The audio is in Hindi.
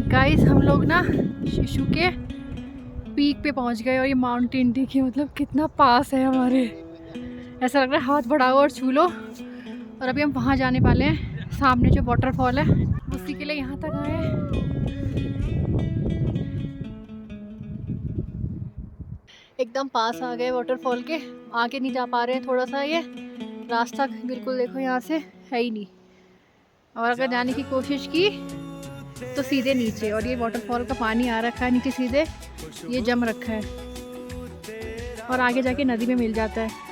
गाइस हम लोग ना शिशु के पीक पे पहुंच गए और ये माउंटेन देखिए मतलब कितना पास है हमारे। ऐसा लग रहा है हाथ बढ़ाओ और छू लो। और अभी हम वहाँ जाने वाले हैं, सामने जो वाटरफॉल है उसी के लिए यहाँ तक आए हैं। एकदम पास आ गए वाटरफॉल के, आगे नहीं जा पा रहे हैं, थोड़ा सा ये रास्ता बिल्कुल देखो यहाँ से है ही नहीं, और अगर जाने की कोशिश की तो सीधे नीचे, और ये वाटरफॉल का पानी आ रखा है नीचे सीधे, ये जम रखा है और आगे जाके नदी में मिल जाता है।